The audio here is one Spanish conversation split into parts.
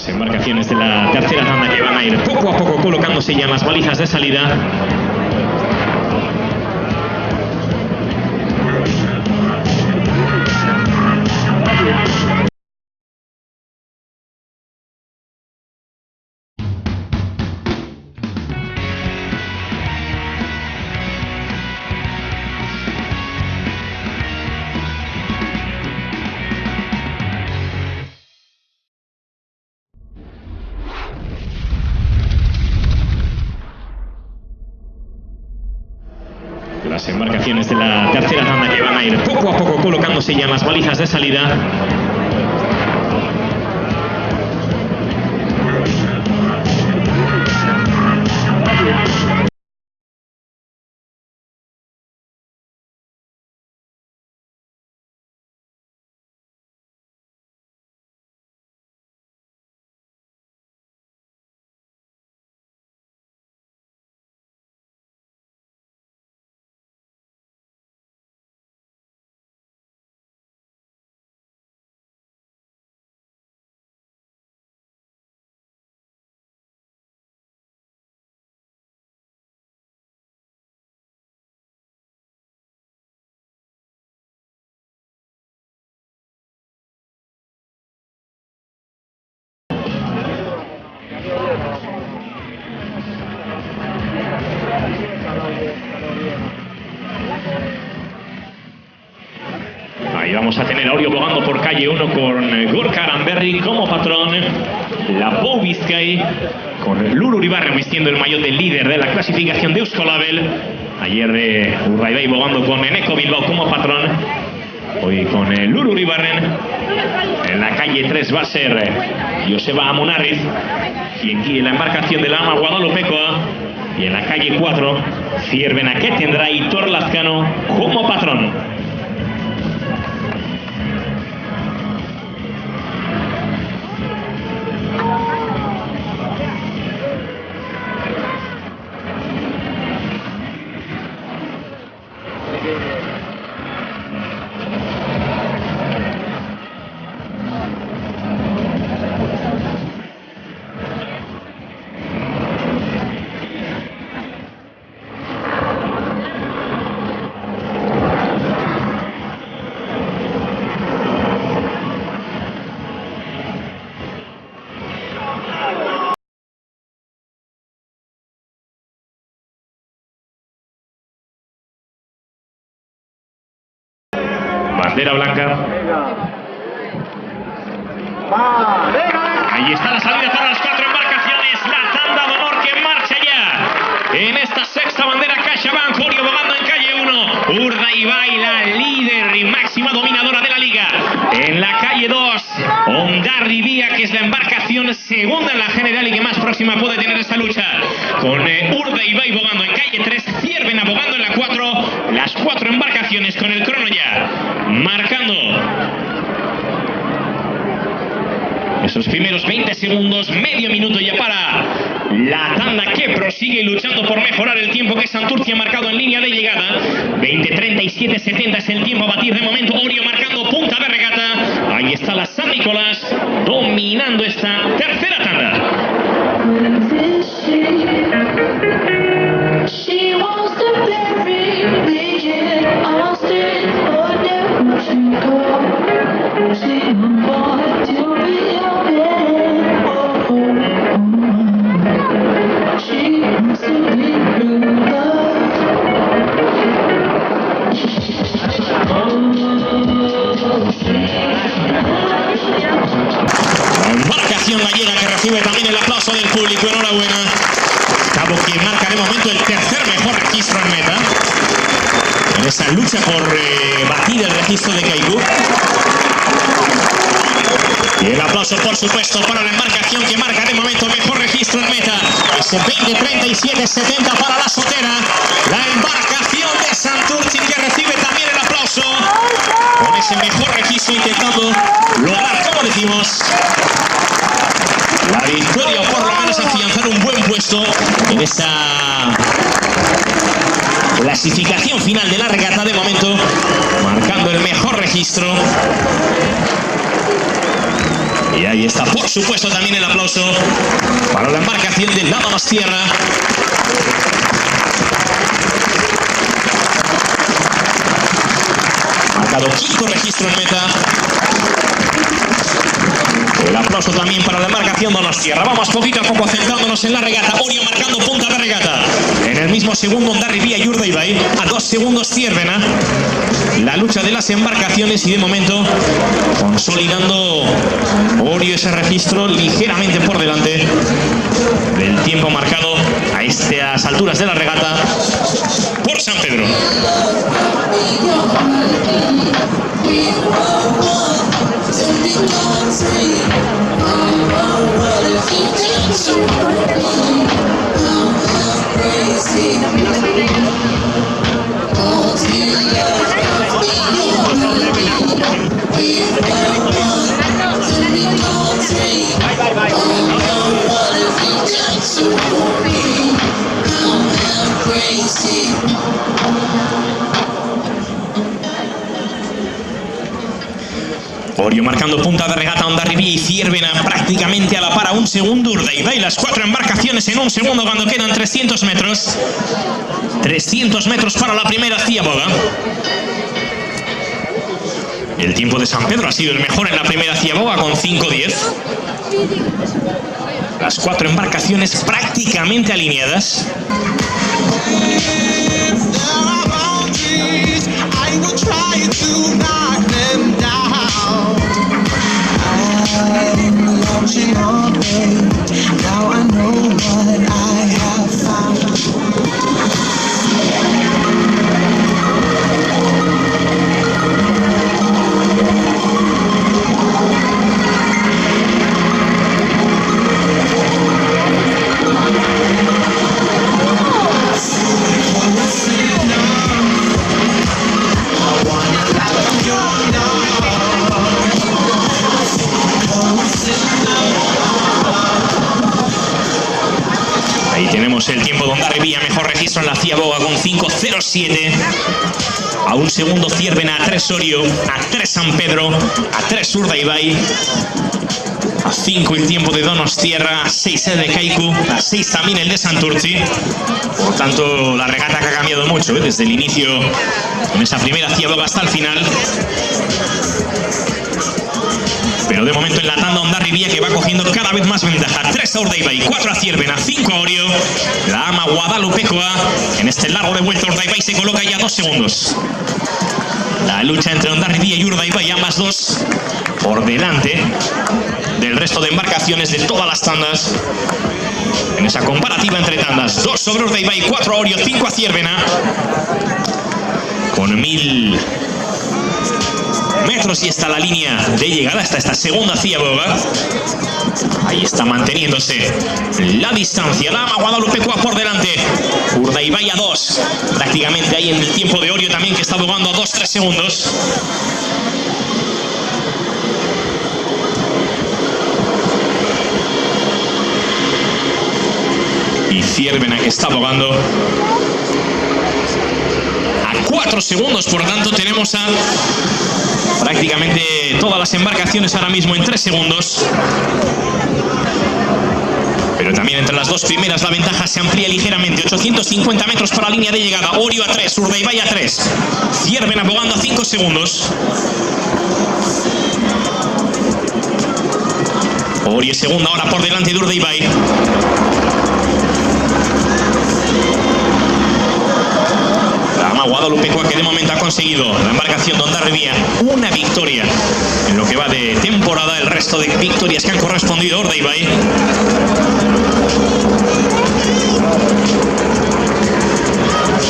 Las embarcaciones de la tercera tanda que van a ir poco a poco colocándose ya en las balizas de salida. Las embarcaciones de la tercera tanda que van a ir poco a poco colocándose ya en las balizas de salida. Ahí vamos a tener a Orio bogando por calle 1 con Gorka Aranberri como patrón. La Pou Bizkai con Lulu Uribarren vistiendo el maillot del líder de la clasificación de Euskolabel. Ayer de Urdaibai bogando con Eneco Bilbao como patrón. Hoy con Lulu Uribarren. En la calle 3 va a ser Joseba Amunarriz. Y aquí en la embarcación de la Ama Guadalupecoa. Y en la calle 4 Ciervena que tendrá Hitor Lazcano como patrón. Bandera blanca. Ahí está la salida para las 4 embarcaciones. La tanda de honor que marcha ya. En esta sexta bandera CaixaBank, Orio bogando en calle 1. Urdaibai, la líder y máxima dominadora de la liga. En la calle 2, Ondarri Vía, que es la embarcación segunda en la general y que más próxima puede tener esta lucha. Con Urdaibai bogando en calle 3, Ciervena bogando en la 4. Las 4 embarcaciones con el crono ya marcando esos primeros 20 segundos, medio minuto ya para la tanda que prosigue luchando por mejorar el tiempo que Santurce ha marcado en línea de llegada. 20:37:70 es el tiempo a batir de momento. Orio marcando punta de regata. Ahí está la San Nicolás dominando esta tercera tanda. Embarcación gallega que recibe también el aplauso del público. Enhorabuena. Cabo que marca de momento el tercer mejor registro en meta. En esa lucha por batir el registro de Kaiku. Y el aplauso por supuesto para la embarcación que marca de momento mejor registro en meta. Ese 20:37:70 para la Sotera. La embarcación de Santurce que recibe también el aplauso. Con ese mejor registro intentando lograr, como decimos, la victoria o por lo menos afianzar un buen puesto en esta clasificación final de la regata. De momento marcando el mejor registro. Y ahí está, por supuesto, también el aplauso para la embarcación de La Donostierra. Marcado quinto registro en meta. El aplauso también para la embarcación Donostierra. Vamos poquito a poco centrándonos en la regata. Orio marcando punta de regata. En el mismo segundo Hondarribia y Urdaibai. A 2 segundos Ziervena. La lucha de las embarcaciones y de momento consolidando Orio ese registro ligeramente por delante del tiempo marcado a estas alturas de la regata por San Pedro. Orio marcando punta de regata, Hondarribia y Ziervena prácticamente a la par, a 1 segundo Urdaibai. Las 4 embarcaciones en 1 segundo cuando quedan 300 metros. 300 metros para la primera ciaboga. El tiempo de San Pedro ha sido el mejor en la primera ciaboga con 5:10. Las 4 embarcaciones prácticamente alineadas. Ahí tenemos el tiempo de Hondarribia, mejor registro en la ciaboga con 5:07. A 1 segundo Ziervena, a 3 Orio, a 3 San Pedro, a 3 Urdaibai, a 5 el tiempo de Donostierra, a 6 el de Kaiku, a 6 también el de Santurtzi. Por tanto, la regata que ha cambiado mucho desde el inicio en esa primera ciaboga hasta el final. Pero de momento en la tanda Hondarribia que va cogiendo cada vez más ventaja. 3 a Urdaibai, 4 a Ziervena, 5 a Orio. La ama Guadalupecoa. En este largo de vuelta Urdaibai se coloca ya 2 segundos. La lucha entre Hondarribia y Urdaibai, ambas dos por delante del resto de embarcaciones de todas las tandas. En esa comparativa entre tandas, 2 sobre Urdaibai, 4 a Orio, 5 a Ziervena. Con 1000 metros y está la línea de llegada hasta esta segunda ciaboga. Ahí está manteniéndose la distancia. La ama Guadalupecoa por delante. Urdaibai a 2. Prácticamente ahí en el tiempo de Orio también que está bogando a 2-3 segundos. Y Ziervena que está bogando a 4 segundos. Por lo tanto tenemos a prácticamente todas las embarcaciones ahora mismo en 3 segundos. Pero también entre las dos primeras la ventaja se amplía ligeramente. 850 metros para la línea de llegada. Orio a 3, Urdaibai a 3. Ziervena abogando a 5 segundos. Orio segunda hora por delante de Urdaibai. La ama Guadalupecoa que de momento ha conseguido la embarcación de Hondarribia una victoria en lo que va de temporada. El resto de victorias que han correspondido a Urdaibai.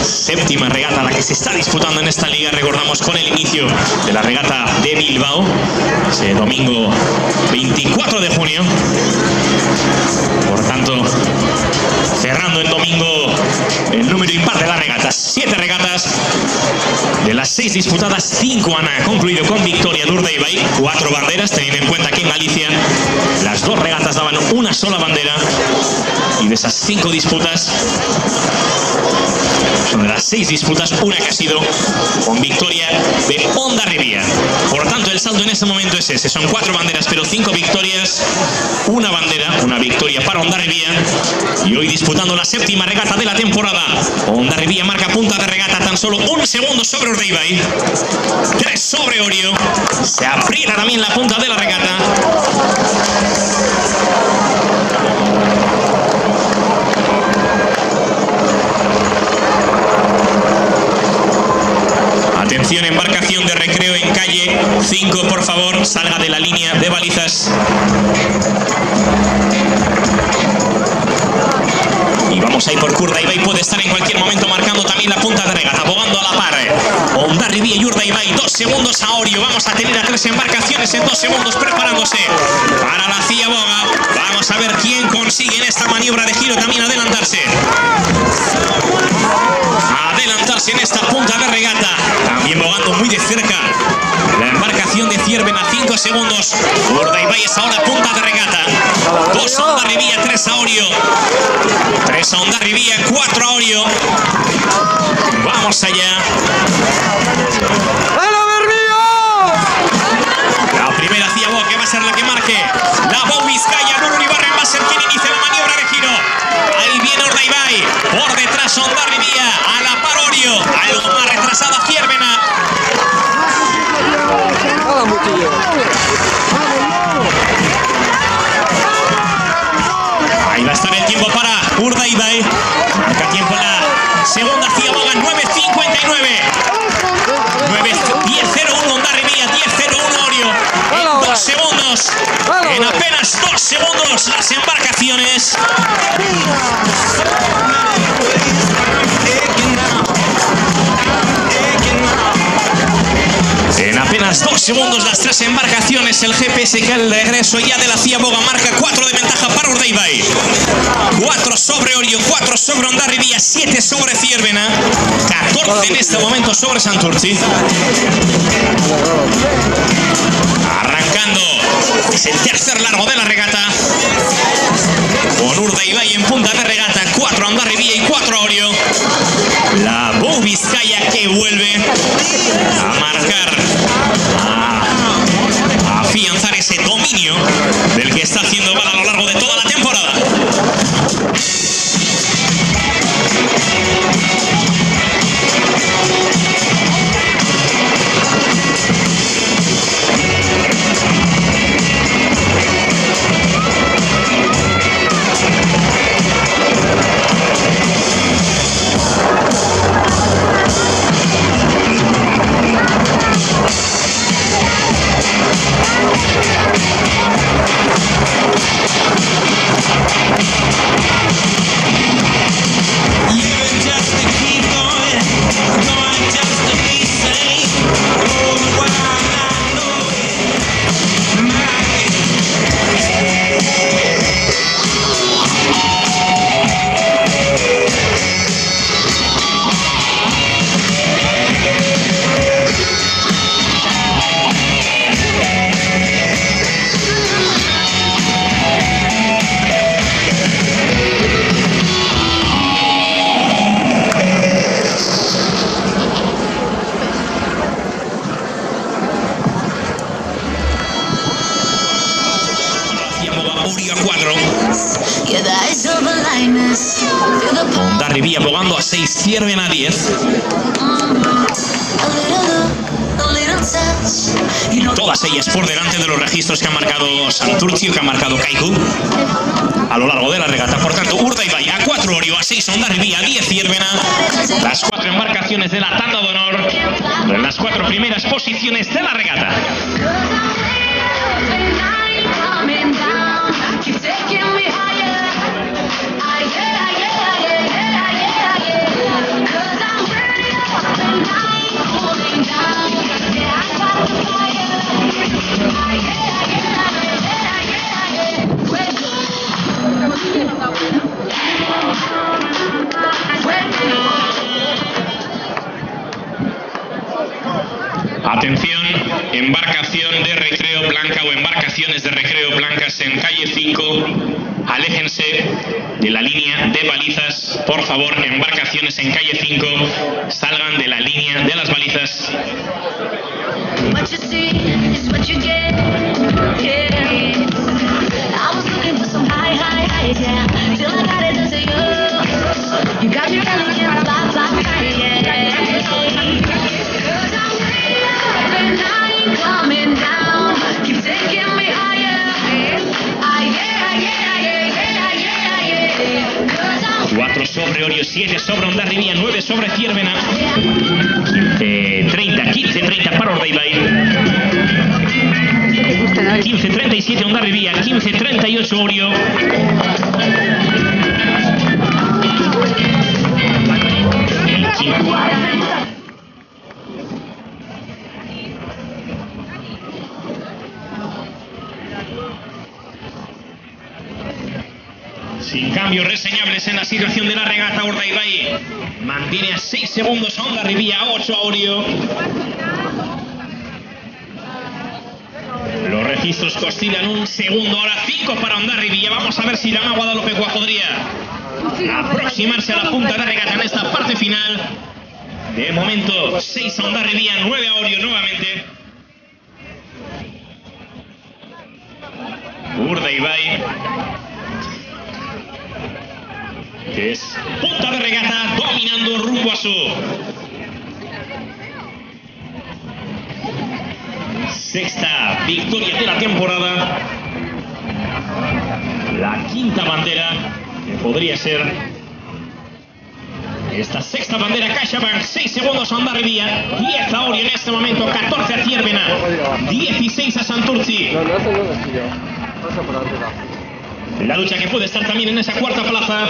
Séptima regata la que se está disputando en esta liga. Recordamos con el inicio de la regata de Bilbao, ese domingo 24 de junio. Por tanto, cerrando el domingo el número impar de las regatas. 7 regatas. De las 6 disputadas, 5 han concluido con victoria de Urdaibai. 4 banderas, teniendo en cuenta que en Galicia las 2 regatas daban una sola bandera. Y de esas 5 disputas, son de las 6 disputas, una que ha sido con victoria de Hondarribia. Por tanto, el el saldo en este momento es ese. Son 4 banderas, pero 5 victorias. Una bandera, una victoria para Hondarribia. Y hoy disputando la 7ª regata de la temporada. Hondarribia marca punta de regata tan solo 1 segundo sobre Urdaibai. 3 sobre Orio. Se aprieta también la punta de la regata. Atención, embarcación de recreo en calle 5, por favor, salga de la línea de balizas. Y vamos a ir por Urdaibai, puede estar en cualquier momento marcando también la punta de regata, abogando a la par. Hondarribia y Urdaibai, 2 segundos a Orio. Vamos a tener a 3 embarcaciones en 2 segundos preparándose para la CIA Boga. Vamos a ver quién consigue en esta maniobra de giro también adelantarse. Adelantarse en esta punta de regata. También bogando muy de cerca la embarcación de Ciervena, 5 segundos. Urdaibai es ahora punta de regata. 2 a Hondarribia, 3 a Orio. 3 a Hondarribia, 4 a Orio. Vamos allá. La primera CIA Boga, que va a ser la que marque. La Bow Vizcaya, Lulu Uribarren va a ser quien inicia la maniobra de giro. Ahí viene Urdaibai. Por detrás Hondarribia. A la par Orio. Algo más retrasada Ciervena. Ahí va a estar el tiempo para Urdaibai. Marca tiempo en la segunda CIA Boga, 9.59. 10.01 Hondarribia, 10.01 Orio. En 2 segundos. En apenas 2 segundos las embarcaciones. En apenas 2 segundos las 3 embarcaciones. El GPS que al regreso ya de la CIA Boga marca 4 de ventaja para Urdaibai. 4 sobre Orio, 4 sobre Hondarribia, 7 sobre Ciervena, 14 en este momento sobre Santurtzi. Arrancando, es el tercer largo de la regata. Con Urdaibai en punta de regata, 4 a Hondarribia y 4 a Orio. La Bow Vizcaya que vuelve a marcar, a afianzar ese dominio del que está haciendo bala a lo largo de toda la temporada. Hondarribia abogando a 6, Ciervena a 10. Todas ellas por delante de los registros que ha marcado Santurtzi, que ha marcado Kaiku a lo largo de la regata. Por tanto, Urdaibai a 4 Orio, a 6 Hondarribia, a 10 Ciervena. Las 4 embarcaciones de la tanda de honor en las 4 primeras posiciones de la regata. Atención, embarcación de recreo blanca o embarcaciones de recreo blancas en calle 5. Aléjense de la línea de balizas. Por favor, embarcaciones en calle 5, salgan de la línea de las balizas. What you see is what you get. Yeah. I was looking for some highs, yeah. Till I got it into you. You got me really in fly, yeah. 'Cause I'm way up and I ain't coming down. Keep taking me higher. Yeah. 4 sobre Orio, 7 sobre Hondarribia, 9 sobre Ciervena. 15-30, 15-30 para Urdaibai. 15-37 Hondarribia, 15-38 Orio. Sin cambios reseñables en la situación de la regata, Urdaibai mantiene a 6 segundos a Hondarribia, 8 a Orio. Los registros que oscilan un segundo, ahora 5 para Hondarribia. Vamos a ver si la Ama Guadalupecoa podría aproximarse a la punta de regata en esta parte final. De momento 6 a Hondarribia, 9 a Orio nuevamente. Urdaibai, que es punta de regata, dominando rumbo a su sexta victoria de la temporada. La quinta bandera, que podría ser esta sexta bandera. CaixaBank, 6 segundos a Hondarribia, 10 a Orio en este momento, 14 a Ciervena, 16 a Santurtzi. La lucha que puede estar también en esa cuarta plaza.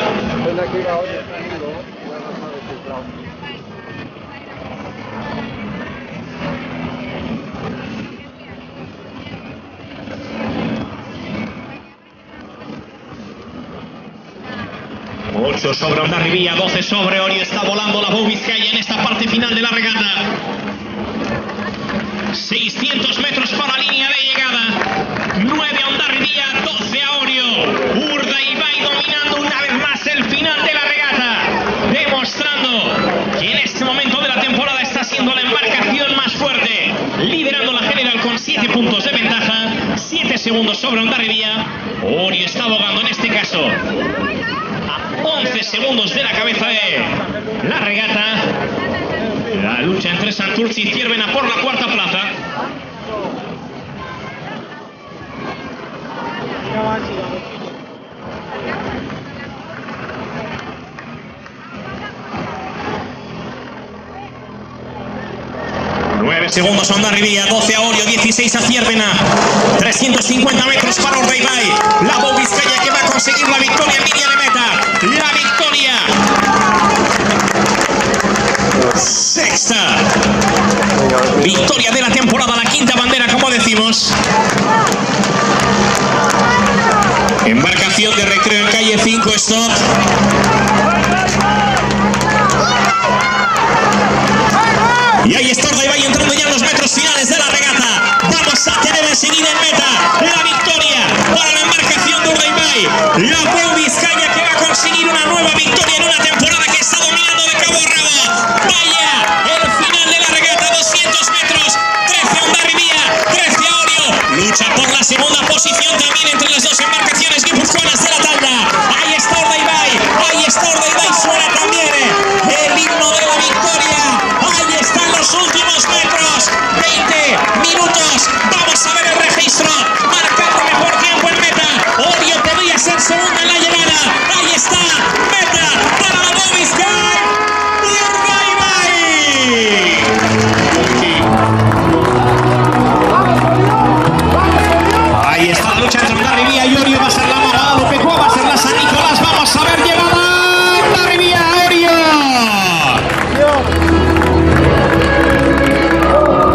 Ocho sobre Hondarribia, 12 sobre Orio. Está volando la Bou Vizcaya en esta parte final de la regata. 600 metros para la línea de llegada. 9 a Hondarribia, 12 a Orio. Urdaibai dominando una vez más el final de la regata, demostrando que en este momento de la temporada está siendo la embarcación más fuerte, liderando la general con 7 puntos de ventaja, 7 segundos sobre Hondarribia. Orio está abogando en este caso a 11 segundos de la cabeza de la regata. La lucha entre Santurtzi y Ciervena por la cuarta plaza. Segundos a Hondarribia, 12 a Orio, 16 a Ciervena, 350 metros para Urdaibai. La Bou Vizcaya que va a conseguir la victoria en línea de meta. La victoria. Sexta victoria de la temporada, la quinta bandera, como decimos. Embarcación de recreo en calle 5, stop. Y ahí está Urdaibai entrando ya en los metros finales de la regata. Vamos a tener enseguida en meta la victoria para la embarcación de Urdaibai. La Bou Vizcaya que va a conseguir una nueva victoria en una temporada que está dominando de cabo a rabo. Vaya, el final de la regata, 200 metros. 13 a Hondarribia, 13 a Orio. Lucha por la segunda posición también entre las dos embarcaciones guipuzcoanas de la tanda. Ahí está Urdaibai, ahí está Urdaibai. Suena también el himno de la victoria. Ahí están los últimos metros, 20 minutos. Vamos a ver el registro, marcando mejor tiempo en meta. Orio podría ser segunda en la llegada. Ahí está, meta para la Bou Vizcaya. Ahí está la lucha entre Hondarribia y Orio. Va a ser la Ama Guadalupecoa, va a ser la San Nicolás. Vamos a ver llegada. Hondarribia, Orio.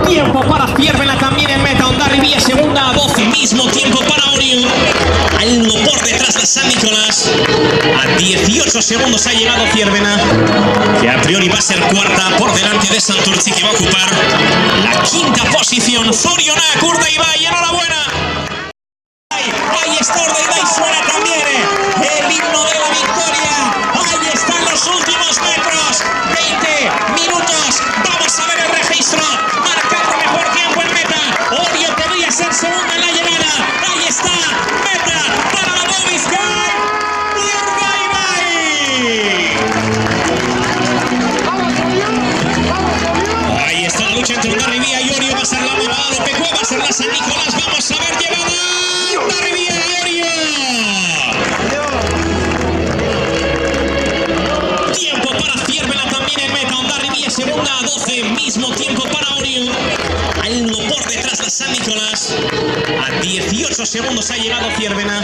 Tiempo para Ciervena también en meta. Hondarribia segunda a 12. Mismo tiempo para Orio. Algo por detrás de San Nicolás. A 18 segundos ha llegado Ciervena, que a priori va a ser cuarta por delante de Santurtzi, que va a ocupar la quinta posición. Zorionak, Urdaibai, enhorabuena. Ahí está Urdaibai, suena también el himno de la victoria. Ahí están los últimos metros, 20 minutos. Vamos a ver el registro, marcando mejor tiempo en meta. San Nicolás. A 18 segundos ha llegado Ciervena,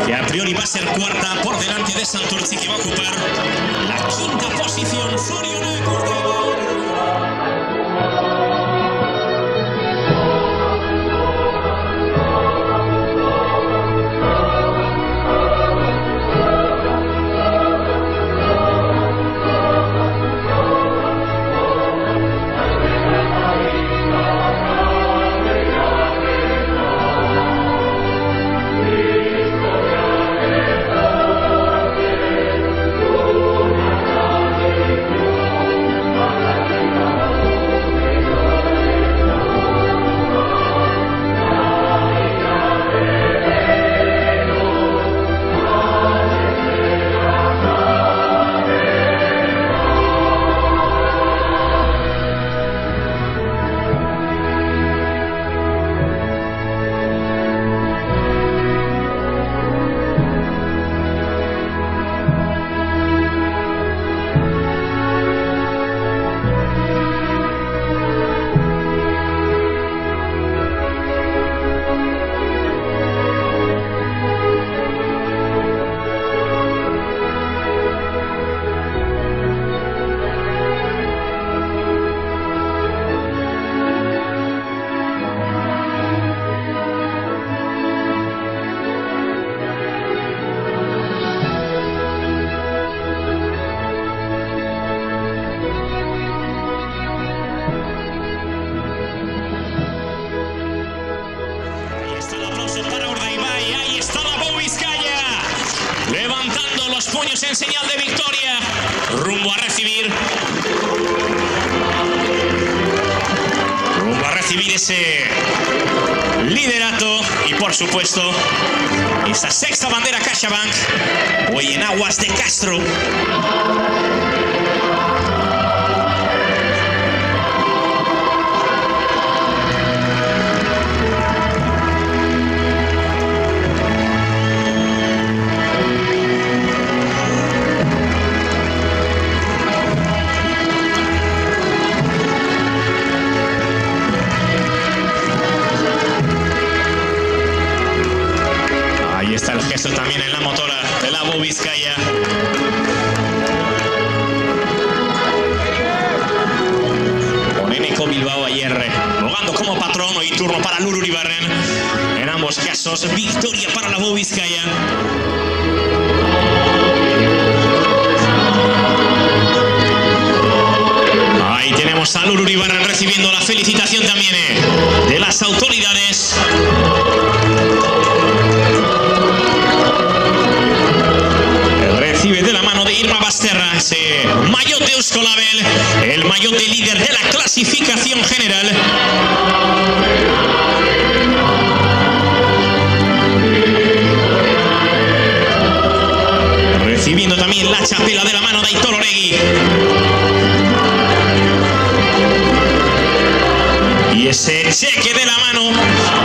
que a priori va a ser cuarta por delante de Santurtzi, que va a ocupar la quinta posición. Zorionak, levantando los puños en señal de victoria, rumbo a recibir ese liderato y por supuesto esa sexta bandera CaixaBank hoy en aguas de Castro. También en la motora de la Bou Vizcaya. Con Eneco Bilbao ayer jugando como patrón, hoy turno para Luru Uribarren. En ambos casos, victoria para la Bou Vizcaya. Ahí tenemos a Luru Uribarren recibiendo la felicitación también de las autoridades. Recibe de la mano de Irma Basterra ese maillot de Euskolabel, el maillot de líder de la clasificación general. Recibiendo también la chapela de la mano de Aitor Oregui. Y ese cheque de la mano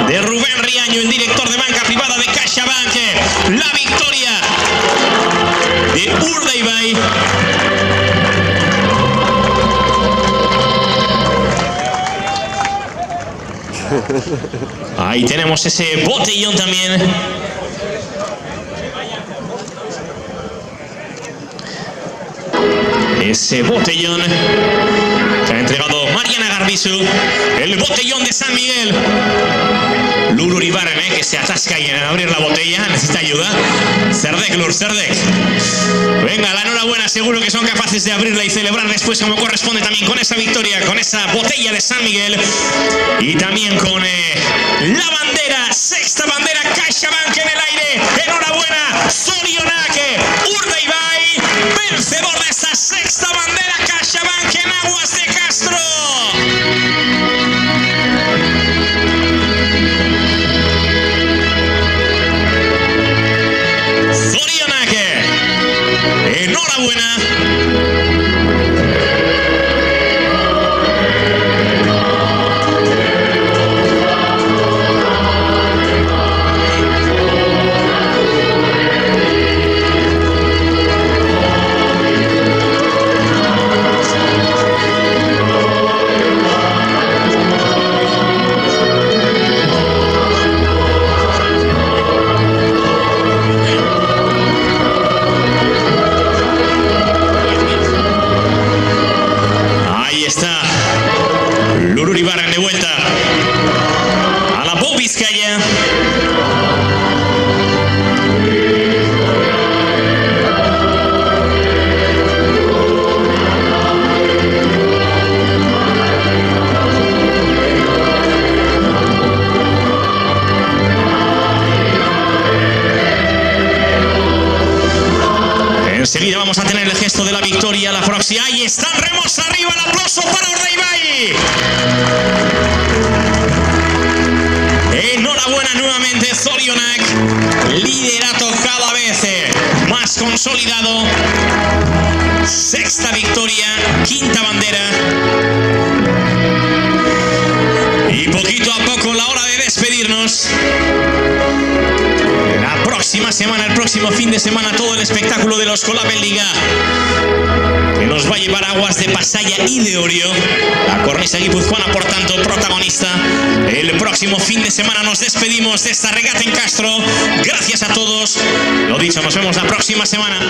de Rubén Riaño, el director de banca privada de CaixaBank. La victoria de Urdaibai. Ahí tenemos ese botellón también. Ese botellón que ha entregado Mariana Garbizu. El botellón de San Miguel. Luru Uribarren, que se atasca ahí en abrir la botella, necesita ayuda. Cerdek, Lur, Cerdek. Venga, la enhorabuena, seguro que son capaces de abrirla y celebrar después como corresponde también con esa victoria, con esa botella de San Miguel. Y también con la bandera, sexta bandera CaixaBank en el aire. Enhorabuena, Zorionak, Urdaibai, vencedor de esta sexta bandera CaixaBank en aguas de Castro. Enhorabuena. Iribarren de vuelta a la Pau Vizcaya. Enseguida vamos a tener el gesto de la victoria, la próxima. Ahí están, remos arriba, el aplauso para Urdaibai. Enhorabuena nuevamente, Zorionak. Liderato cada vez más consolidado. Sexta victoria, quinta bandera. Y poquito a poco la hora de despedirnos. La próxima semana, el próximo fin de semana, todo el espectáculo de los Eskolabel Liga, que nos va a llevar a aguas de Pasaia y de Orio. La cornisa guipuzcoana, por tanto, protagonista. El próximo fin de semana nos despedimos de esta regata en Castro. Gracias a todos. Lo dicho, nos vemos la próxima semana.